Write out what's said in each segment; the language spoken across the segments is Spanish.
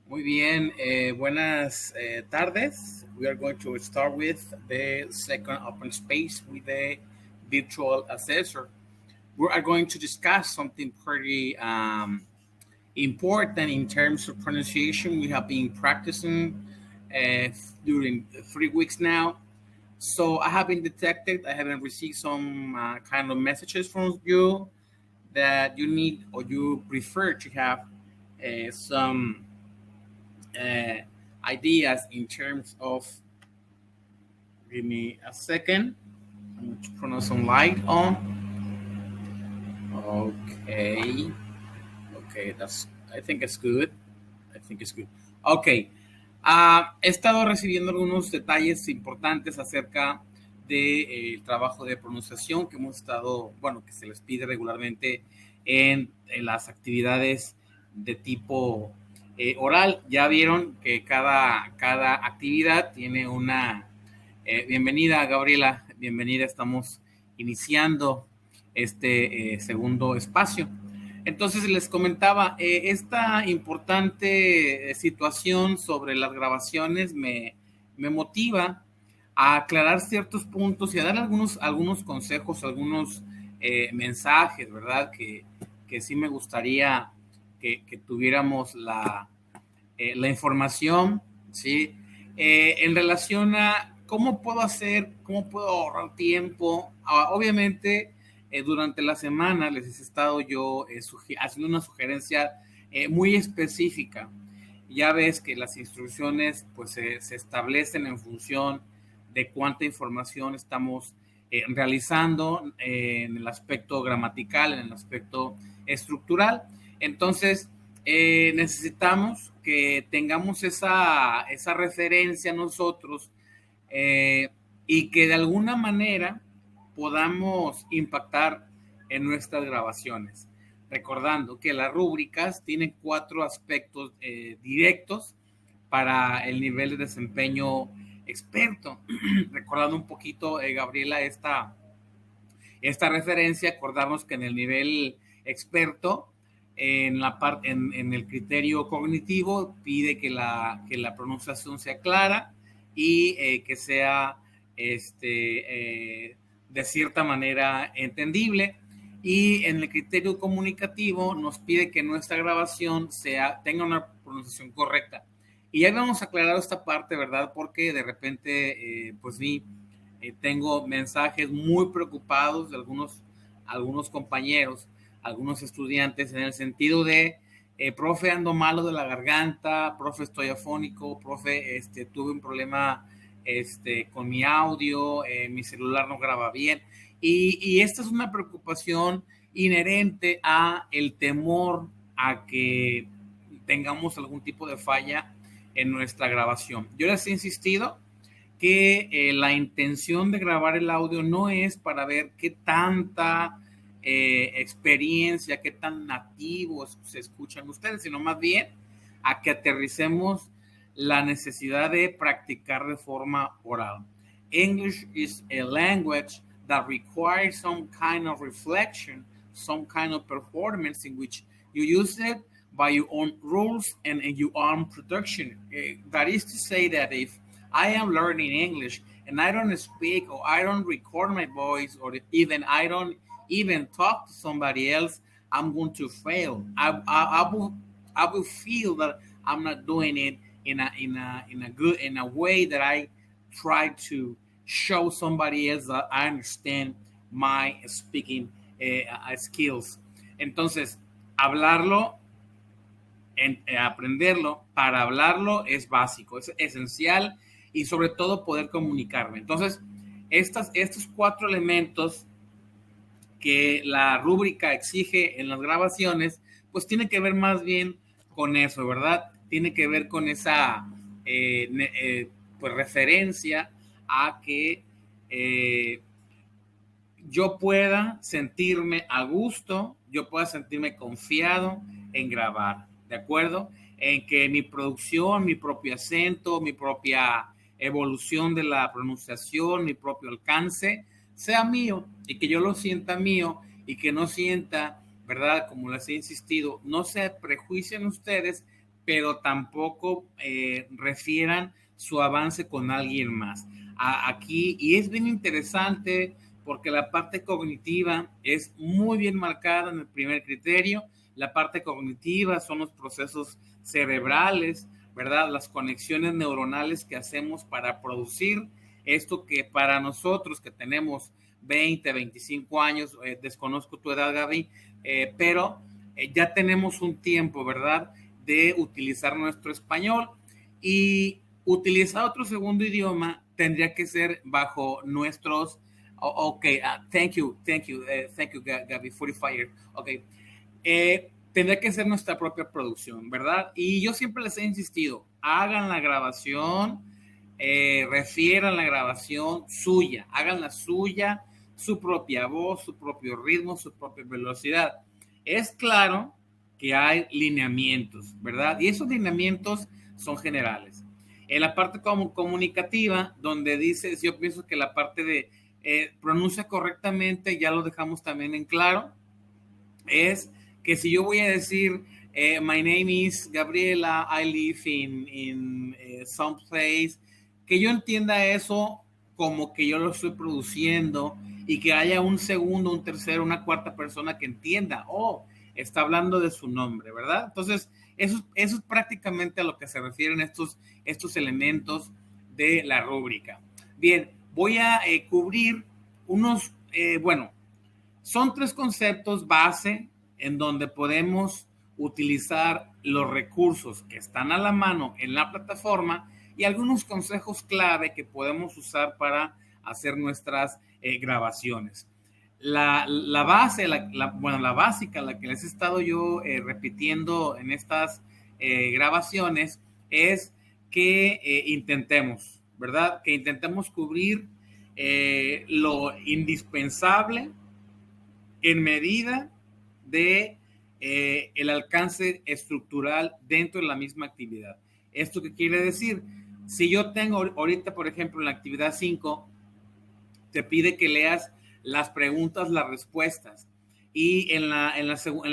Muy bien, buenas tardes. We are going to start with the second open space with the virtual assessor. We are going to discuss something pretty important in terms of pronunciation. We have been practicing during 3 weeks now. So I have been detected, I haven't received some kind of messages from you that you need or you prefer to have some uh, ideas in terms of. Give me a second. I'm going to turn some light on. Okay. Okay, that's. I think it's good. I think it's good. Okay. He estado recibiendo algunos detalles importantes acerca del trabajo de pronunciación que hemos estado, bueno, que se les pide regularmente en las actividades de tipo oral. Ya vieron que cada actividad tiene una. Bienvenida, Gabriela. Bienvenida. Estamos iniciando este segundo espacio. Entonces les comentaba, esta importante situación sobre las grabaciones me motiva a aclarar ciertos puntos y a dar algunos consejos, algunos mensajes, ¿verdad? Que sí me gustaría que tuviéramos la información, ¿sí? En relación a cómo puedo hacer, cómo puedo ahorrar tiempo. Obviamente, durante la semana les he estado yo haciendo una sugerencia muy específica. Ya ves que las instrucciones pues se establecen en función de cuánta información estamos realizando en el aspecto gramatical, en el aspecto estructural. Entonces, necesitamos que tengamos esa referencia nosotros eh, y que de alguna manera podamos impactar en nuestras grabaciones. Recordando que las rúbricas tienen 4 aspectos directos para el nivel de desempeño experto. Recordando un poquito, Gabriela, esta referencia, acordarnos que en el nivel experto, en el criterio cognitivo, pide que la pronunciación sea clara y que sea de cierta manera entendible. Y en el criterio comunicativo nos pide que nuestra grabación tenga una pronunciación correcta. Y ya vamos a aclarar esta parte, ¿verdad? Porque de repente, pues sí, tengo mensajes muy preocupados de algunos compañeros, algunos estudiantes, en el sentido de, profe, ando malo de la garganta, profe, estoy afónico, profe, tuve un problema con mi audio, mi celular no graba bien. Y esta es una preocupación inherente a el temor a que tengamos algún tipo de falla en nuestra grabación. Yo les he insistido que la intención de grabar el audio no es para ver qué tanta experiencia, qué tan nativos se escuchan ustedes, sino más bien a que aterricemos la necesidad de practicar de forma oral. English is a language that requires some kind of reflection, some kind of performance in which you use it by your own rules and your own production. That is to say that if I am learning English and I don't speak or I don't record my voice or even I don't even talk to somebody else, I'm going to fail. I will feel that I'm not doing it in a way that I try to show somebody else that I understand my speaking skills. Entonces, hablarlo aprenderlo, para hablarlo es básico, es esencial y sobre todo poder comunicarme. Entonces, estos 4 elementos que la rúbrica exige en las grabaciones, pues tiene que ver más bien con eso, ¿verdad? Tiene que ver con esa pues referencia a que yo pueda sentirme a gusto, yo pueda sentirme confiado en grabar, ¿de acuerdo? En que mi producción, mi propio acento, mi propia evolución de la pronunciación, mi propio alcance, sea mío y que yo lo sienta mío y que no sienta, ¿verdad? Como les he insistido, no se prejuicien ustedes pero tampoco refieran su avance con alguien más. Aquí, y es bien interesante porque la parte cognitiva es muy bien marcada en el primer criterio. La parte cognitiva son los procesos cerebrales, ¿verdad? Las conexiones neuronales que hacemos para producir esto que para nosotros que tenemos 20, 25 años, desconozco tu edad, Gaby, pero ya tenemos un tiempo, ¿verdad?, de utilizar nuestro español, y utilizar otro segundo idioma tendría que ser bajo nuestros, ok, thank you, Gaby, 45 years, ok, tendría que ser nuestra propia producción, ¿verdad? Y yo siempre les he insistido, hagan la grabación, refieran la grabación suya, hagan la suya, su propia voz, su propio ritmo, su propia velocidad. Es claro que hay lineamientos, ¿verdad? Y esos lineamientos son generales. En la parte comunicativa, donde dices, yo pienso que la parte de pronuncia correctamente, ya lo dejamos también en claro, es que si yo voy a decir, my name is Gabriela, I live in some place, que yo entienda eso como que yo lo estoy produciendo y que haya un segundo, un tercero, una cuarta persona que entienda, oh, está hablando de su nombre, ¿verdad? Entonces, eso es prácticamente a lo que se refieren estos elementos de la rúbrica. Bien, voy a cubrir unos, bueno, son tres conceptos base en donde podemos utilizar los recursos que están a la mano en la plataforma y algunos consejos clave que podemos usar para hacer nuestras grabaciones. La base, bueno, la básica, la que les he estado yo repitiendo en estas grabaciones, es que intentemos, ¿verdad? Que intentemos cubrir lo indispensable en medida de el alcance estructural dentro de la misma actividad. ¿Esto qué quiere decir? Si yo tengo ahorita, por ejemplo, en la actividad 5, te pide que leas las preguntas, las respuestas. Y en la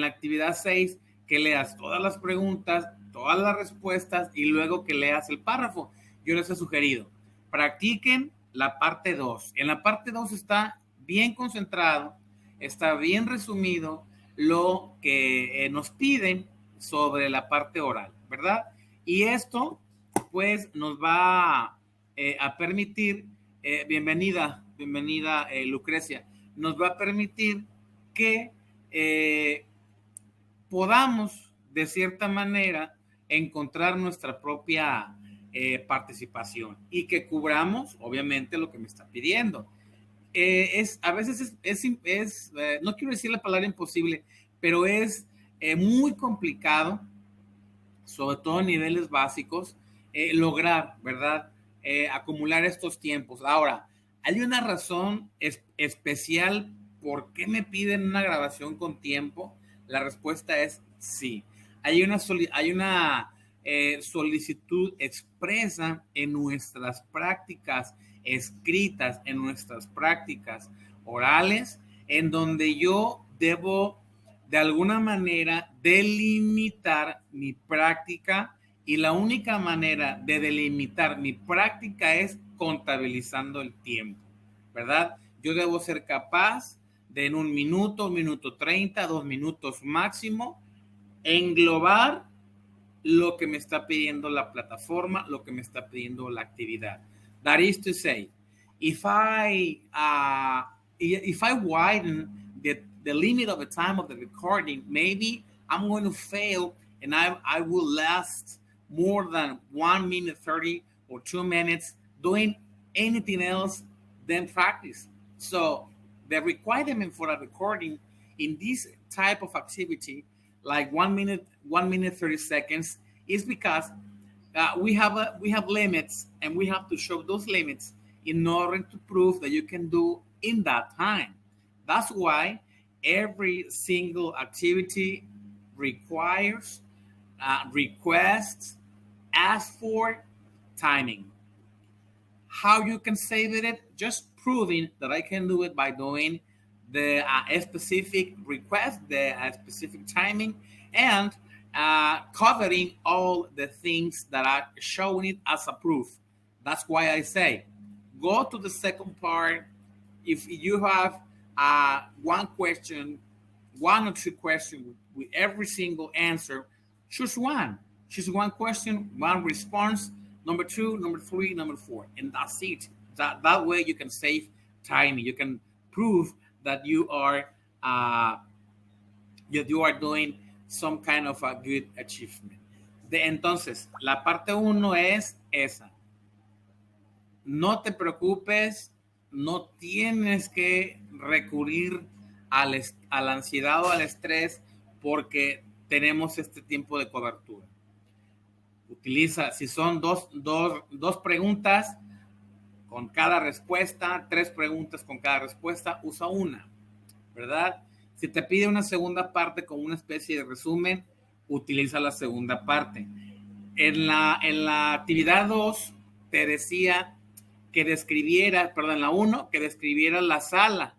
actividad 6, que leas todas las preguntas, todas las respuestas y luego que leas el párrafo. Yo les he sugerido, practiquen la parte 2. En la parte 2 está bien concentrado, está bien resumido lo que nos piden sobre la parte oral, ¿verdad? Y esto, pues, nos va a permitir, bienvenida, Lucrecia, nos va a permitir que podamos, de cierta manera, encontrar nuestra propia participación y que cubramos, obviamente, lo que me está pidiendo. A veces no quiero decir la palabra imposible, pero es muy complicado, sobre todo en niveles básicos, lograr, ¿verdad? Acumular estos tiempos. Ahora, ¿hay una razón especial por qué me piden una grabación con tiempo? La respuesta es sí. Hay una solicitud expresa en nuestras prácticas escritas, en nuestras prácticas orales, en donde yo debo de alguna manera delimitar mi práctica, y la única manera de delimitar mi práctica es contabilizando el tiempo, ¿verdad? Yo debo ser capaz de en 1 minuto 30, 2 minutos máximo, englobar lo que me está pidiendo la plataforma, lo que me está pidiendo la actividad. That is to say, if I widen the limit of the time of the recording, maybe I'm going to fail and I will last more than 1 minute 30 or 2 minutes doing anything else than practice. So the requirement for a recording in this type of activity, like 1 minute 30 seconds, is because we have limits, and we have to show those limits in order to prove that you can do in that time. That's why every single activity requires, requests, asks for timing. How you can save it? Just proving that I can do it by doing the specific request, the specific timing, and covering all the things that are showing it as a proof. That's why I say, go to the second part. If you have one question, one or two questions with every single answer, choose one. Choose one question, one response, number two, number three, number four, and that's it. That way you can save time. You can prove that you are doing some kind of a good achievement. Entonces, la parte uno es esa. No te preocupes, no tienes que recurrir a la ansiedad o al estrés porque tenemos este tiempo de cobertura. Utiliza, si son dos preguntas con cada respuesta, 3 preguntas con cada respuesta, usa una, ¿verdad? Si te pide una segunda parte con una especie de resumen, utiliza la segunda parte. En la actividad 2 te decía que describiera, perdón, la 1, que describiera la sala,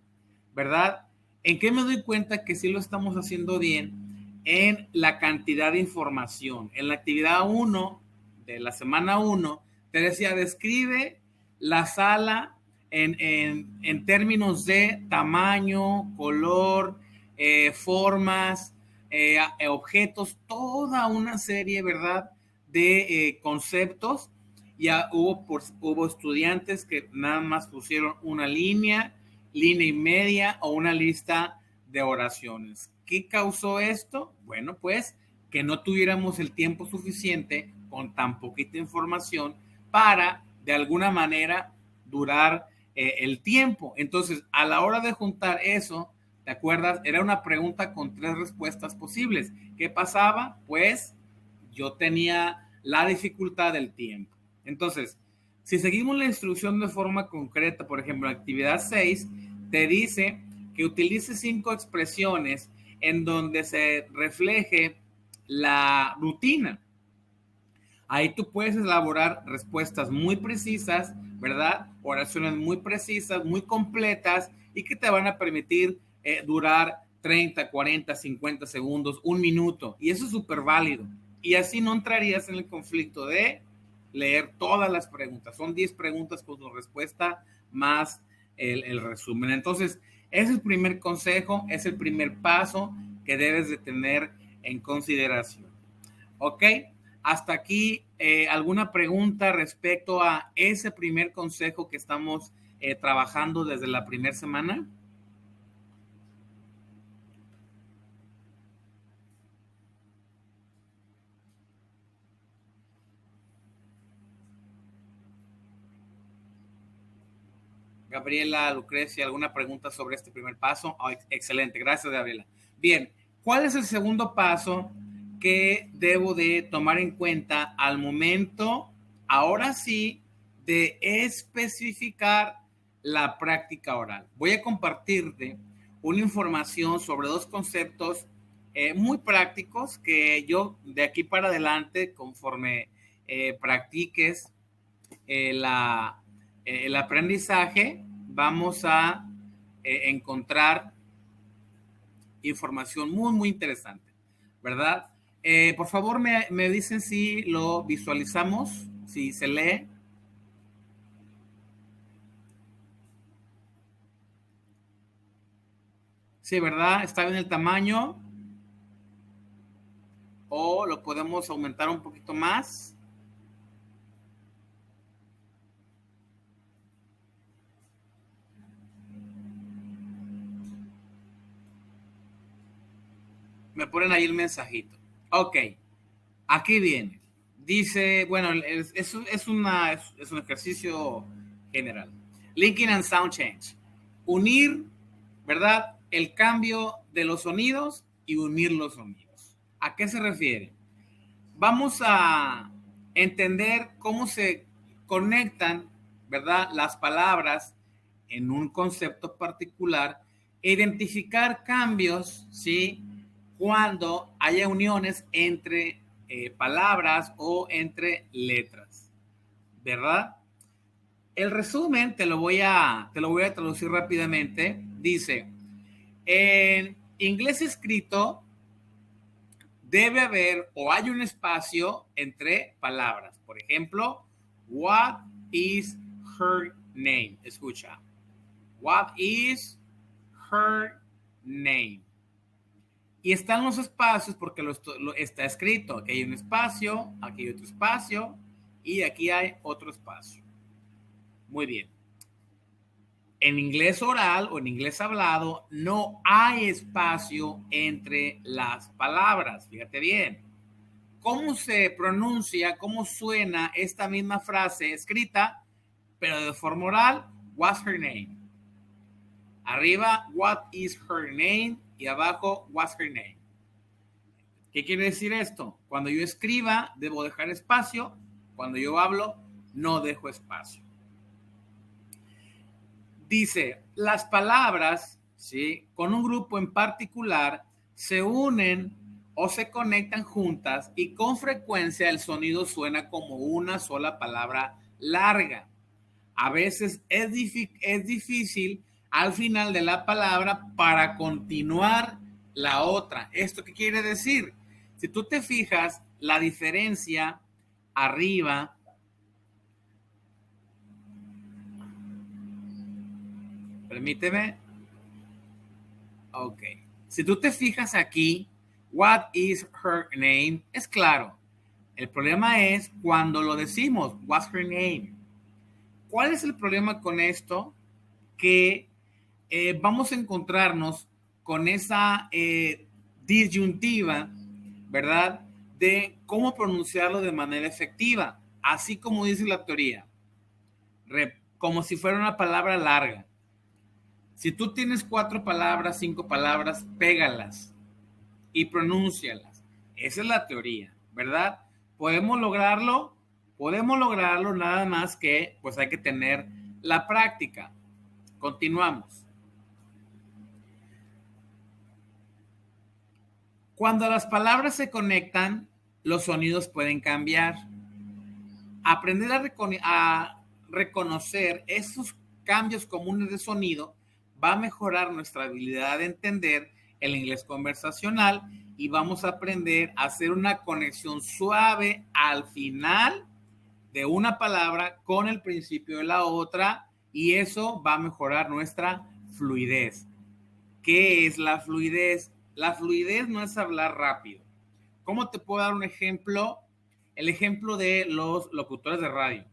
¿verdad? ¿En qué me doy cuenta que sí lo estamos haciendo bien? En la cantidad de información. En la actividad 1 de la semana 1, te decía, describe la sala en términos de tamaño, color, formas, objetos, toda una serie, ¿verdad?, de conceptos. Ya hubo estudiantes que nada más pusieron una línea y media o una lista de oraciones. ¿Qué causó esto? Bueno, pues que no tuviéramos el tiempo suficiente con tan poquita información para de alguna manera durar el tiempo. Entonces, a la hora de juntar eso, ¿te acuerdas? Era una pregunta con 3 respuestas posibles. ¿Qué pasaba? Pues yo tenía la dificultad del tiempo. Entonces, si seguimos la instrucción de forma concreta, por ejemplo, en actividad 6, te dice que utilice 5 expresiones en donde se refleje la rutina. Ahí tú puedes elaborar respuestas muy precisas, ¿verdad? Oraciones muy precisas, muy completas y que te van a permitir durar 30, 40, 50 segundos, 1 minuto. Y eso es súper válido. Y así no entrarías en el conflicto de leer todas las preguntas. Son 10 preguntas con su respuesta más el resumen. Entonces, ese es el primer consejo, es el primer paso que debes de tener en consideración. ¿Ok? Hasta aquí, ¿alguna pregunta respecto a ese primer consejo que estamos trabajando desde la primera semana? Gabriela, Lucrecia, ¿alguna pregunta sobre este primer paso? Oh, excelente, gracias, Gabriela. Bien, ¿cuál es el segundo paso que debo de tomar en cuenta al momento, ahora sí, de especificar la práctica oral? Voy a compartirte una información sobre 2 conceptos muy prácticos que yo de aquí para adelante, conforme practiques el aprendizaje, vamos a encontrar información muy, muy interesante, ¿verdad? Por favor, me dicen si lo visualizamos, si se lee. Sí, ¿verdad? ¿Está bien el tamaño? ¿O lo podemos aumentar un poquito más? Me ponen ahí el mensajito. Ok, aquí viene. Dice, bueno, es un ejercicio general. Linking and sound change. Unir, ¿verdad? El cambio de los sonidos y unir los sonidos. ¿A qué se refiere? Vamos a entender cómo se conectan, ¿verdad?, las palabras en un concepto particular e identificar cambios, ¿sí?, cuando haya uniones entre palabras o entre letras, ¿verdad? El resumen te lo voy a traducir rápidamente. Dice, en inglés escrito, debe haber o hay un espacio entre palabras. Por ejemplo, what is her name? Escucha. What is her name? Y están los espacios porque está escrito. Aquí hay un espacio, aquí hay otro espacio y aquí hay otro espacio. Muy bien. En inglés oral o en inglés hablado no hay espacio entre las palabras. Fíjate bien. ¿Cómo se pronuncia, cómo suena esta misma frase escrita, pero de forma oral? What's her name? Arriba, what is her name? Y abajo, what's her name? ¿Qué quiere decir esto? Cuando yo escriba, debo dejar espacio. Cuando yo hablo, no dejo espacio. Dice, las palabras, ¿sí?, con un grupo en particular se unen o se conectan juntas y con frecuencia el sonido suena como una sola palabra larga. A veces es difícil al final de la palabra para continuar la otra. ¿Esto qué quiere decir? Si tú te fijas, la diferencia arriba, permíteme, ok. Si tú te fijas aquí, what is her name? Es claro. El problema es cuando lo decimos, what's her name? ¿Cuál es el problema con esto? Que vamos a encontrarnos con esa disyuntiva, ¿verdad? De cómo pronunciarlo de manera efectiva, así como dice la teoría, como si fuera una palabra larga. Si tú tienes 4 palabras, 5 palabras, pégalas y pronúncialas. Esa es la teoría, ¿verdad? Podemos lograrlo, nada más que pues hay que tener la práctica. Continuamos. Cuando las palabras se conectan, los sonidos pueden cambiar. Aprender a reconocer esos cambios comunes de sonido va a mejorar nuestra habilidad de entender el inglés conversacional y vamos a aprender a hacer una conexión suave al final de una palabra con el principio de la otra y eso va a mejorar nuestra fluidez. ¿Qué es la fluidez? La fluidez no es hablar rápido. ¿Cómo te puedo dar un ejemplo? El ejemplo de los locutores de radio.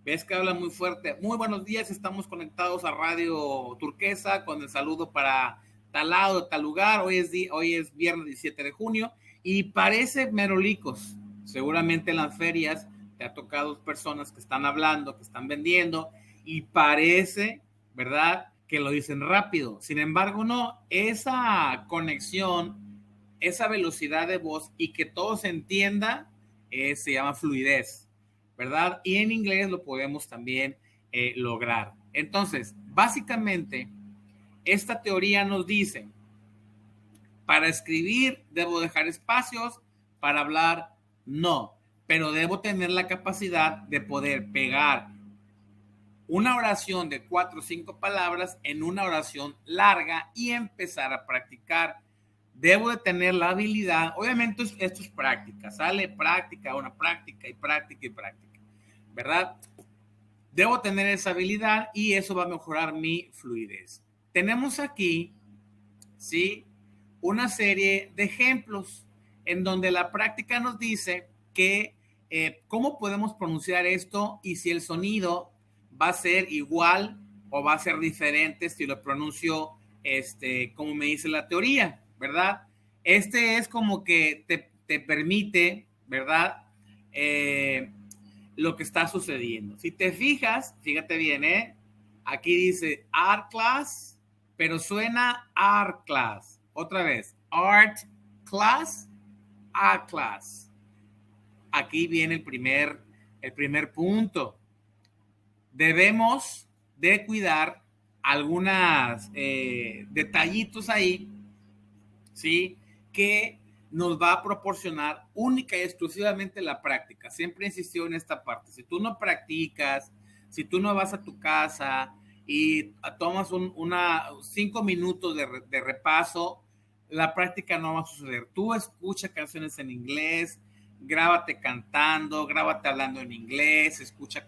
Ves que hablan muy fuerte. Muy buenos días, estamos conectados a Radio Turquesa con el saludo para tal lado, tal lugar. Hoy es viernes 17 de junio y parece merolicos. Seguramente en las ferias te ha tocado personas que están hablando, que están vendiendo y parece, ¿verdad?, que lo dicen rápido. Sin embargo, no, esa conexión, esa velocidad de voz y que todo se entienda, se llama fluidez, ¿verdad? Y en inglés lo podemos también lograr. Entonces, básicamente, esta teoría nos dice, para escribir debo dejar espacios, para hablar no, pero debo tener la capacidad de poder pegar una oración de 4 o 5 palabras en una oración larga y empezar a practicar. Debo de tener la habilidad, obviamente esto es práctica, sale práctica, una práctica y práctica y práctica, ¿verdad? Debo tener esa habilidad y eso va a mejorar mi fluidez. Tenemos aquí, ¿sí?, una serie de ejemplos en donde la práctica nos dice que cómo podemos pronunciar esto y si el sonido va a ser igual o va a ser diferente si lo pronuncio como me dice la teoría, ¿verdad? Es como que te permite, ¿verdad?, lo que está sucediendo. Si te fijas, fíjate bien, aquí dice art class, pero suena art class. Otra vez, art class, art class. Aquí viene el primer punto. Debemos de cuidar algunos detallitos ahí, ¿sí?, que nos va a proporcionar única y exclusivamente la práctica. Siempre insistió en esta parte. Si tú no practicas, si tú no vas a tu casa y tomas 5 minutos de repaso, la práctica no va a suceder. Tú escucha canciones en inglés, grábate cantando, grábate hablando en inglés, escucha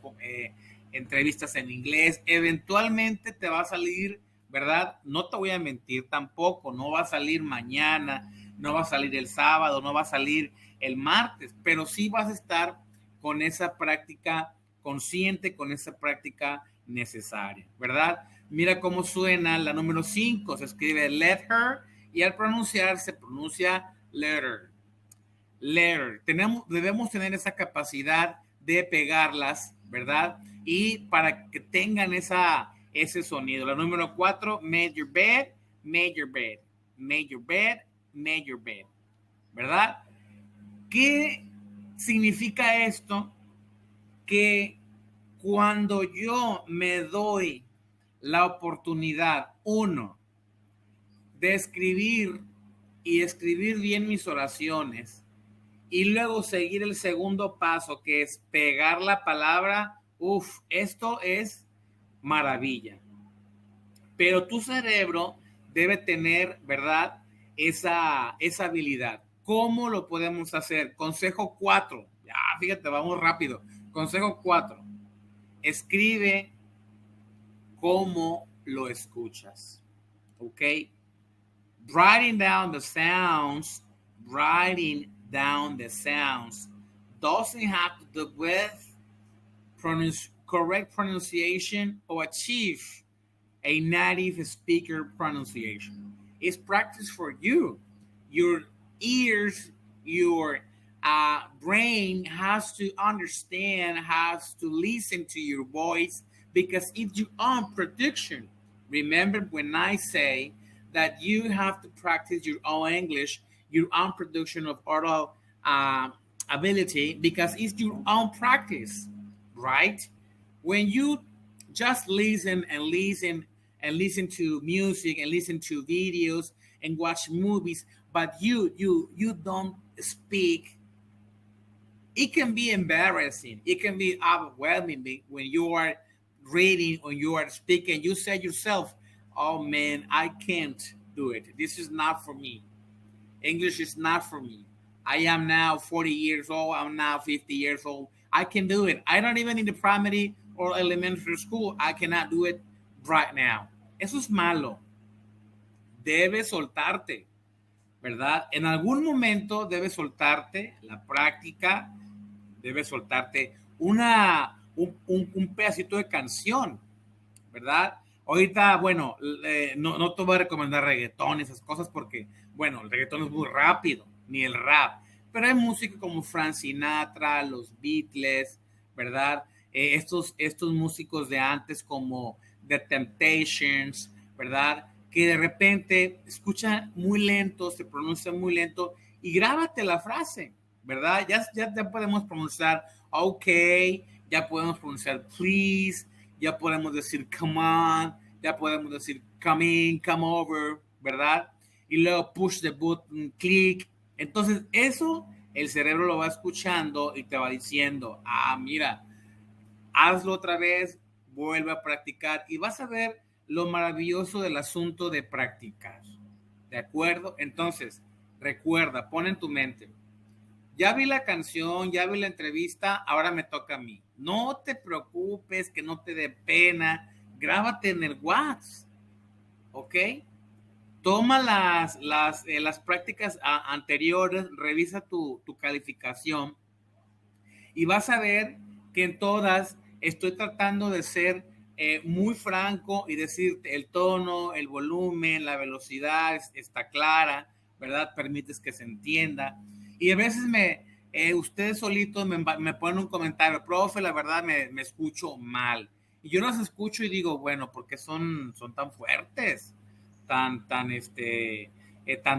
entrevistas en inglés. Eventualmente te va a salir, ¿verdad? No te voy a mentir tampoco, no va a salir mañana, no va a salir el sábado, no va a salir el martes, pero sí vas a estar con esa práctica consciente, con esa práctica necesaria, ¿verdad? Mira cómo suena la número 5, se escribe let her y al pronunciar se pronuncia letter. Letter. Debemos tener esa capacidad de pegarlas, ¿verdad? Y para que tengan ese sonido. La número 4, made your bed, made your bed, made your bed, made your bed, ¿verdad? ¿Qué significa esto? Que cuando yo me doy la oportunidad, uno, de escribir y escribir bien mis oraciones y luego seguir el segundo paso, que es pegar la palabra, esto es maravilla. Pero tu cerebro debe tener, ¿verdad? Esa habilidad. ¿Cómo lo podemos hacer? Consejo 4. Fíjate, vamos rápido. Consejo 4. Escribe cómo lo escuchas. ¿Ok? Writing down the sounds doesn't have to do with correct pronunciation or achieve a native speaker pronunciation. It's practice for you. Your ears, your brain has to understand, has to listen to your voice because it's your own production. Remember when I say that you have to practice your own English, your own production of oral ability because it's your own practice, right? When you just listen and listen and listen to music and listen to videos and watch movies, but you don't speak, it can be embarrassing. It can be overwhelming when you are reading or you are speaking. You say yourself, "Oh man, I can't do it. This is not for me. English is not for me. I am now 40 years old. I'm now 50 years old. I can do it. I don't even need the primary or elementary school. I cannot do it right now." Eso es malo. Debes soltarte, ¿verdad? En algún momento debes soltarte la práctica, debes soltarte un pedacito de canción, ¿verdad? Ahorita, bueno, no te voy a recomendar reggaetón, esas cosas, porque, bueno, el reggaetón es muy rápido, ni el rap, pero hay música como Frank Sinatra, los Beatles, ¿verdad? Estos músicos de antes como The Temptations, ¿verdad? Que de repente escuchan muy lento, se pronuncian muy lento y grábate la frase, ¿verdad? Ya podemos pronunciar ok, ya podemos pronunciar please, ya podemos decir come on, ya podemos decir come in, come over, ¿verdad? Y luego push the button, click. Entonces eso el cerebro lo va escuchando y te va diciendo, mira, hazlo otra vez, vuelve a practicar y vas a ver lo maravilloso del asunto de practicar. ¿De acuerdo? Entonces, recuerda, pon en tu mente, ya vi la canción, ya vi la entrevista, ahora me toca a mí. No te preocupes, que no te dé pena, grábate en el WhatsApp, ¿ok? Toma las prácticas anteriores, revisa tu calificación y vas a ver que en todas estoy tratando de ser muy franco y decirte el tono, el volumen, la velocidad está clara, ¿verdad? Permites que se entienda. Y a veces ustedes solitos me ponen un comentario, profe, la verdad me escucho mal. Y yo los escucho y digo, bueno, ¿por qué son tan fuertes? Tan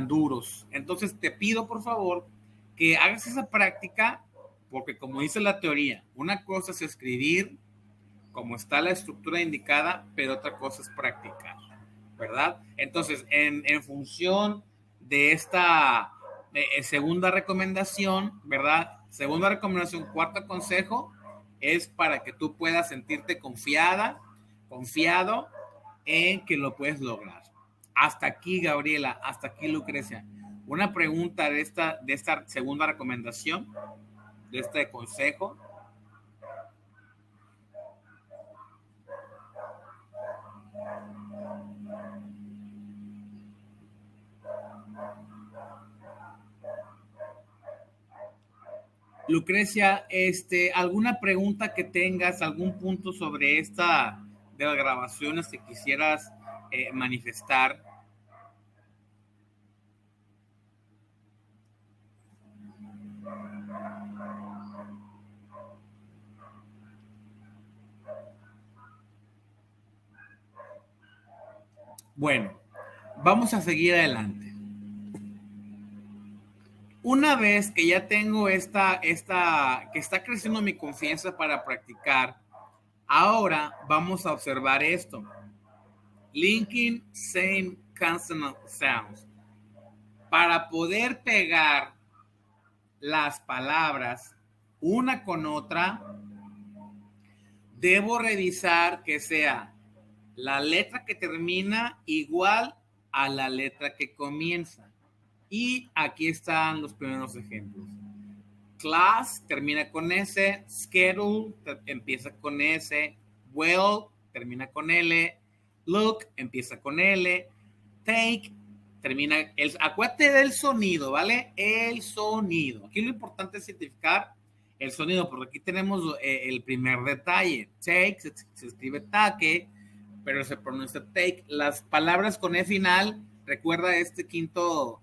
duros. Entonces te pido, por favor, que hagas esa práctica, porque como dice la teoría, una cosa es escribir como está la estructura indicada, pero otra cosa es practicar, ¿verdad? Entonces, en función de esta segunda recomendación, ¿verdad? Segunda recomendación, cuarto consejo, es para que tú puedas sentirte confiado en que lo puedes lograr. Hasta aquí, Gabriela, hasta aquí, Lucrecia. Una pregunta de esta segunda recomendación, de este consejo. Lucrecia, ¿alguna pregunta que tengas, algún punto sobre esta de las grabaciones que quisieras manifestar? Bueno, vamos a seguir adelante. Una vez que ya tengo que está creciendo mi confianza para practicar, ahora vamos a observar esto. Linking same consonant sounds. Para poder pegar las palabras una con otra, debo revisar que sea la letra que termina igual a la letra que comienza. Y aquí están los primeros ejemplos. Class termina con S, schedule empieza con S, well termina con L, look empieza con L, take termina, acuérdate del sonido, ¿vale? El sonido. Aquí lo importante es identificar el sonido, porque aquí tenemos el primer detalle. Take se escribe take, pero se pronuncia take. Las palabras con E final, recuerda este quinto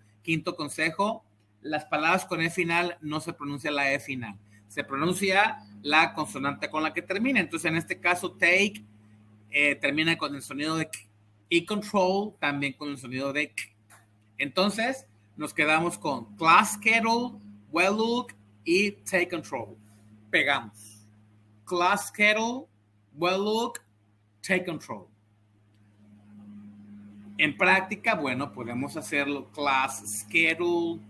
consejo, las palabras con E final no se pronuncia la E final, se pronuncia la consonante con la que termina. Entonces, en este caso, take termina con el sonido de k, y control también con el sonido de k. Entonces, nos quedamos con class schedule, well look y take control. Pegamos. Class schedule, well look, take control. En práctica, bueno, podemos hacerlo class schedule,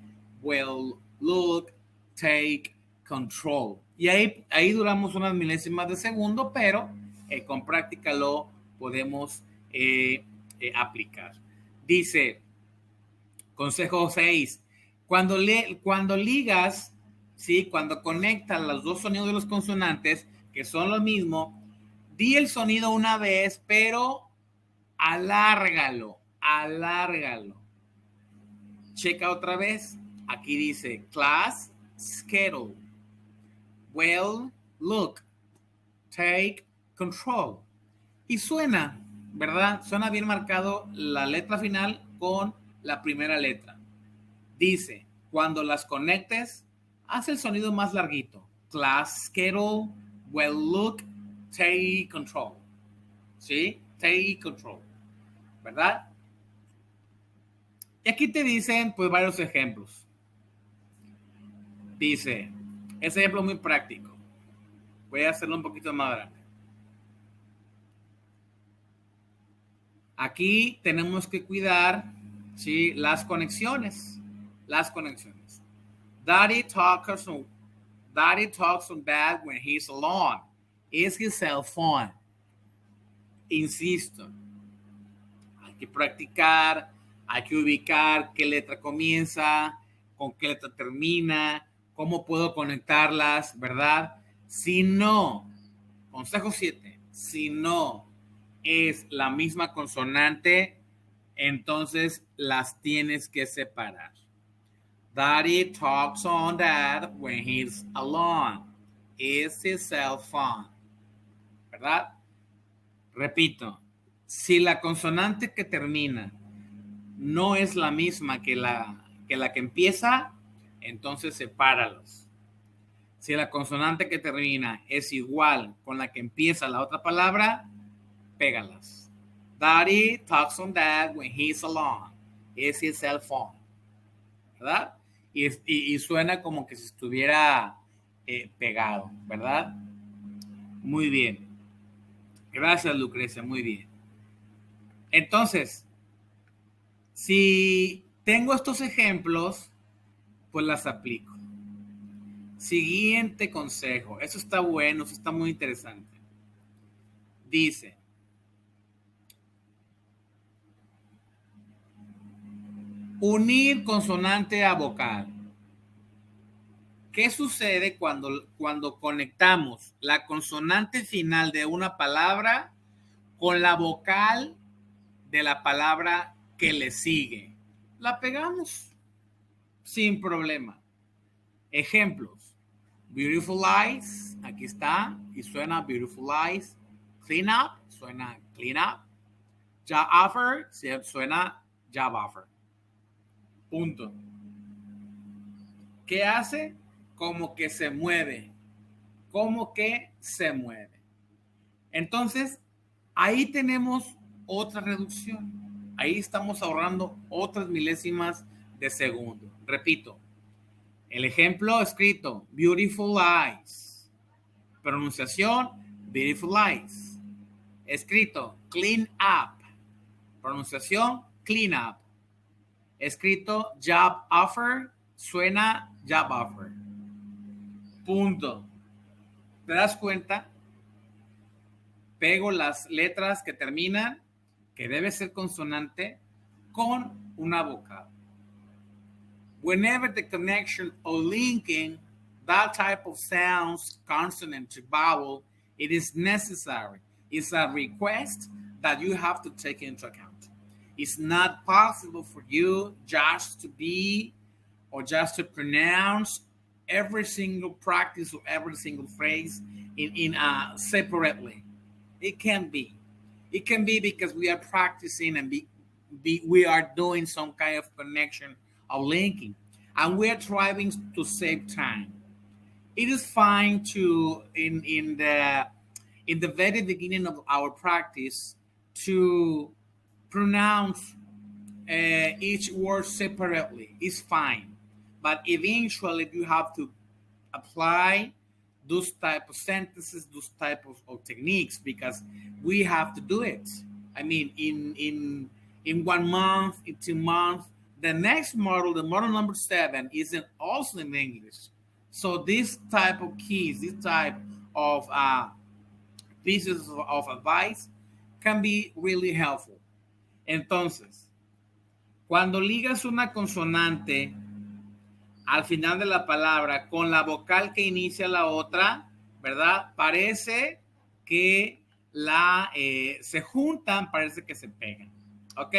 well look, take control. Y ahí duramos unas milésimas de segundo, pero con práctica lo podemos aplicar. Dice, consejo 6, cuando ligas, ¿sí? Cuando conectas los dos sonidos de los consonantes, que son lo mismo, di el sonido una vez, pero alárgalo. Checa otra vez. Aquí dice class, schedule, well, look, take control. Y suena, ¿verdad? Suena bien marcado la letra final con la primera letra. Dice, cuando las conectes, haz el sonido más larguito. Class, schedule, well, look, take control. ¿Sí? Take control. ¿Verdad? Y aquí te dicen pues varios ejemplos. Dice, ese ejemplo es muy práctico. Voy a hacerlo un poquito más grande. Aquí tenemos que cuidar, ¿sí? Las conexiones. Daddy talks on Dad when he's alone. Is his cell phone. Insisto, hay que practicar, hay que ubicar qué letra comienza, con qué letra termina, cómo puedo conectarlas, ¿verdad? Si no, consejo 7, si no es la misma consonante, entonces las tienes que separar. Daddy talks on Dad when he's alone. Is his cell phone. ¿Verdad? Repito, si la consonante que termina no es la misma que la que empieza, entonces sepáralos. Si la consonante que termina es igual con la que empieza la otra palabra, pégalas. Daddy talks on Dad when he's alone. Is his cell phone. ¿Verdad? Y suena como que si estuviera pegado, ¿verdad? Muy bien. Gracias, Lucrecia, muy bien. Entonces, si tengo estos ejemplos, pues las aplico. Siguiente consejo. Eso está bueno, eso está muy interesante. Dice, Unir consonante a vocal. ¿Qué sucede cuando conectamos la consonante final de una palabra con la vocal de la palabra que le sigue? La pegamos sin problema. Ejemplos. Beautiful eyes, aquí está, y suena beautiful eyes. Clean up, suena clean up. Job offer, suena job offer. Punto. ¿Qué hace? Como que se mueve. Como que se mueve. Entonces, ahí tenemos otra reducción. Ahí estamos ahorrando otras milésimas de segundo. Repito, el ejemplo escrito, beautiful eyes. Pronunciación, beautiful eyes. Escrito, clean up. Pronunciación, clean up. Escrito, job offer, suena job offer. Punto. ¿Te das cuenta? Pego las letras que terminan, que debe ser consonante, con una vocal. Whenever the connection or linking that type of sounds, consonant to vowel, it is necessary. It's a request that you have to take into account. It's not possible for you just to be or just to pronounce every single practice or every single phrase in separately. It can be. It can be because we are practicing and we are doing some kind of connection or linking, and we are trying to save time. It is fine to in the very beginning of our practice to pronounce each word separately. It's fine, but eventually you have to apply those type of sentences, those type of techniques, because we have to do it. I mean, in 1 month, in 2 months, the next model, the model number 7, isn't also in English. So this type of keys, this type of pieces of advice can be really helpful. Entonces, cuando ligas una consonante al final de la palabra con la vocal que inicia la otra, ¿verdad? Parece que se juntan, parece que se pegan, ¿ok?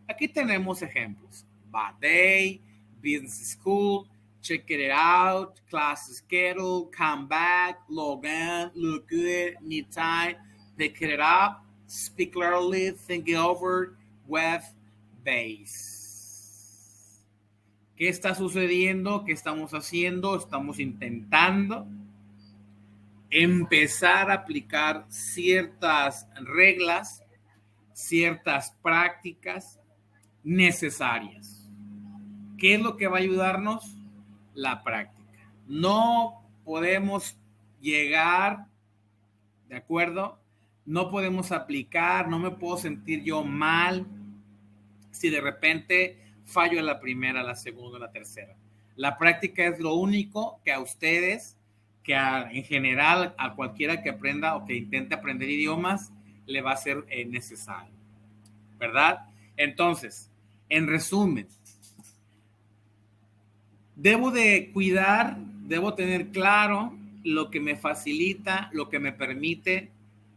Aquí tenemos ejemplos. Bad day, business school, check it out, class schedule, come back, log in, look good, need time, pick it up, speak clearly, think it over, with base. ¿Qué está sucediendo? ¿Qué estamos haciendo? Estamos intentando empezar a aplicar ciertas reglas, ciertas prácticas necesarias. ¿Qué es lo que va a ayudarnos? La práctica. No podemos llegar, ¿de acuerdo? No podemos aplicar, no me puedo sentir yo mal si de repente fallo en la primera, la segunda, la tercera. La práctica es lo único que a ustedes, que en general a cualquiera que aprenda o que intente aprender idiomas, le va a ser necesario, ¿verdad? Entonces, en resumen, debo de cuidar, debo tener claro lo que me facilita, lo que me permite,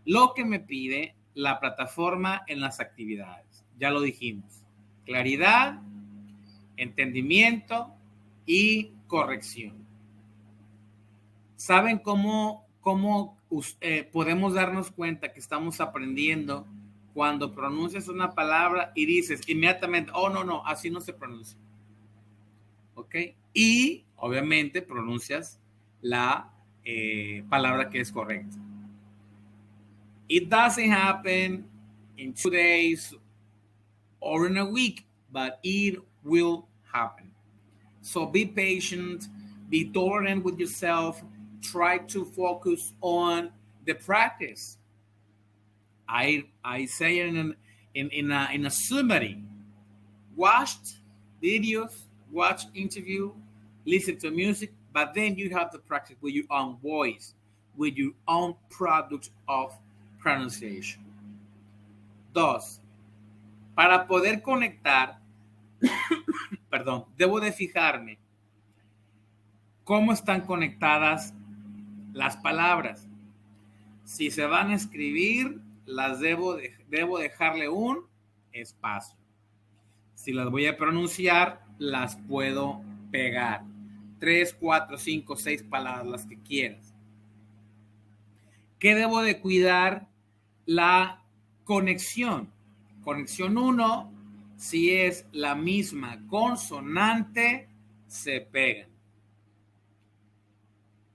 lo que me pide la plataforma en las actividades. Ya lo dijimos. Claridad, entendimiento y corrección. ¿Saben cómo podemos darnos cuenta que estamos aprendiendo cuando pronuncias una palabra y dices inmediatamente, oh, no, así no se pronuncia? ¿Ok? Y obviamente pronuncias la palabra que es correcta. It doesn't happen in 2 days or in a week, but it will happen. So be patient, be tolerant with yourself, try to focus on the practice. I say in a summary, watch videos, watch interview, listen to music, but then you have to practice with your own voice, with your own product of pronunciation. 2. Para poder conectar perdón, debo de fijarme cómo están conectadas las palabras. Si se van a escribir, las debo dejarle un espacio. Si las voy a pronunciar, las puedo pegar. 3, 4, 5, 6 palabras, las que quieras. ¿Qué debo de cuidar? La conexión. Conexión 1, si es la misma consonante, se pegan.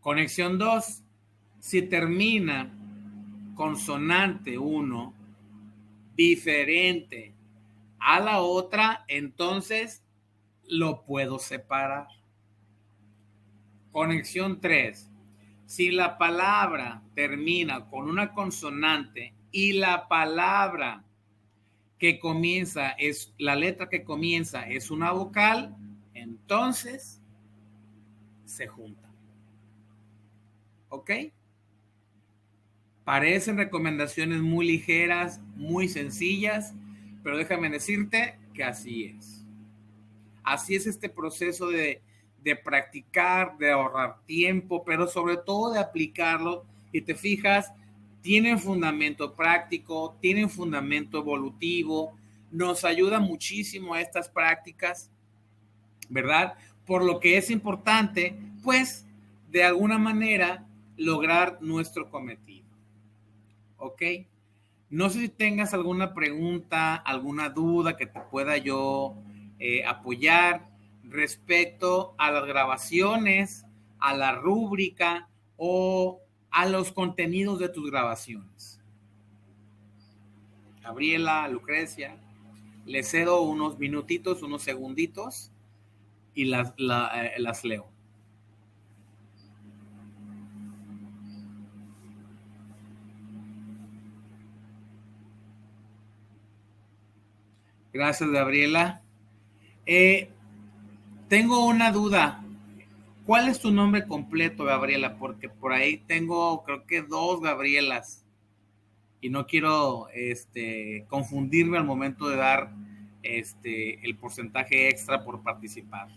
Conexión 2, si termina consonante 1 diferente a la otra, entonces lo puedo separar. Conexión 3, si la palabra termina con una consonante y la palabra que comienza es, la letra que comienza es una vocal, entonces se junta. ¿Ok? Parecen recomendaciones muy ligeras, muy sencillas, pero déjame decirte que así es. Así es este proceso de practicar, de ahorrar tiempo, pero sobre todo de aplicarlo. Y te fijas, tienen fundamento práctico, tienen fundamento evolutivo, nos ayuda muchísimo a estas prácticas, ¿verdad? Por lo que es importante, pues, de alguna manera, lograr nuestro cometido. ¿Ok? No sé si tengas alguna pregunta, alguna duda que te pueda yo apoyar respecto a las grabaciones, a la rúbrica o a los contenidos de tus grabaciones. Gabriela, Lucrecia, les cedo unos minutitos, unos segunditos y las leo. Gracias, Gabriela. Tengo una duda. ¿Cuál es tu nombre completo, Gabriela? Porque por ahí tengo, creo que 2 Gabrielas y no quiero confundirme al momento de dar el porcentaje extra por participar.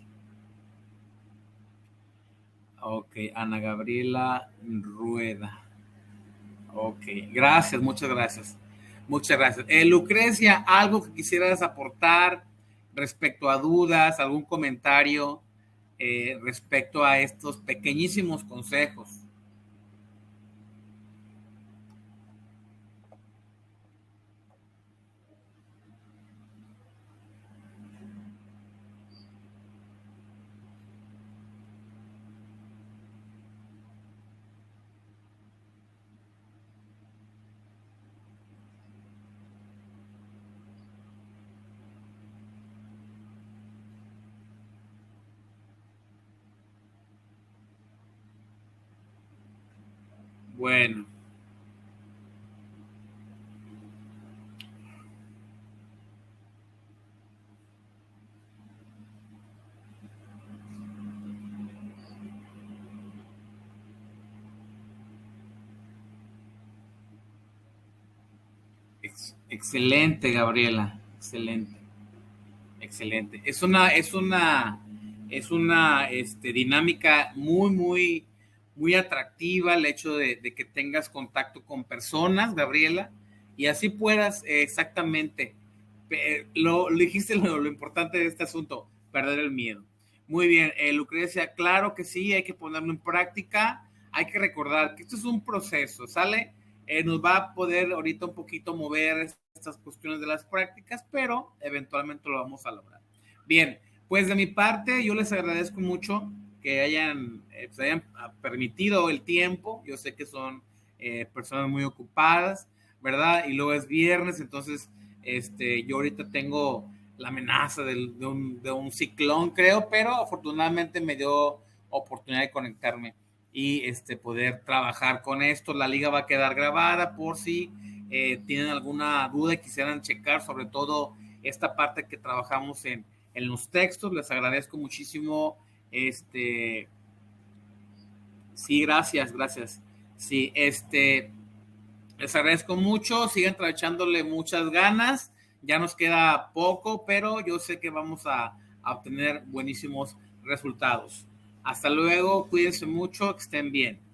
Ok, Ana Gabriela Rueda. Ok, gracias, muchas gracias. Muchas gracias. Lucrecia, ¿algo que quisieras aportar respecto a dudas, algún comentario respecto a estos pequeñísimos consejos? Bueno, excelente, Gabriela, excelente, excelente. Es una dinámica muy atractiva el hecho de que tengas contacto con personas, Gabriela, y así puedas exactamente, lo dijiste lo importante de este asunto, perder el miedo. Muy bien, Lucrecia, claro que sí, hay que ponerlo en práctica, hay que recordar que esto es un proceso, ¿sale? Nos va a poder ahorita un poquito mover estas cuestiones de las prácticas, pero eventualmente lo vamos a lograr. Bien, pues de mi parte yo les agradezco mucho que se hayan permitido el tiempo. Yo sé que son personas muy ocupadas, ¿verdad? Y luego es viernes, entonces yo ahorita tengo la amenaza de un ciclón, creo, pero afortunadamente me dio oportunidad de conectarme y poder trabajar con esto. La liga va a quedar grabada por si tienen alguna duda y quisieran checar sobre todo esta parte que trabajamos en los textos. Les agradezco muchísimo. Sí, gracias, gracias. Sí, les agradezco mucho. Sigan echándole muchas ganas. Ya nos queda poco, pero yo sé que vamos a obtener buenísimos resultados. Hasta luego, cuídense mucho, que estén bien.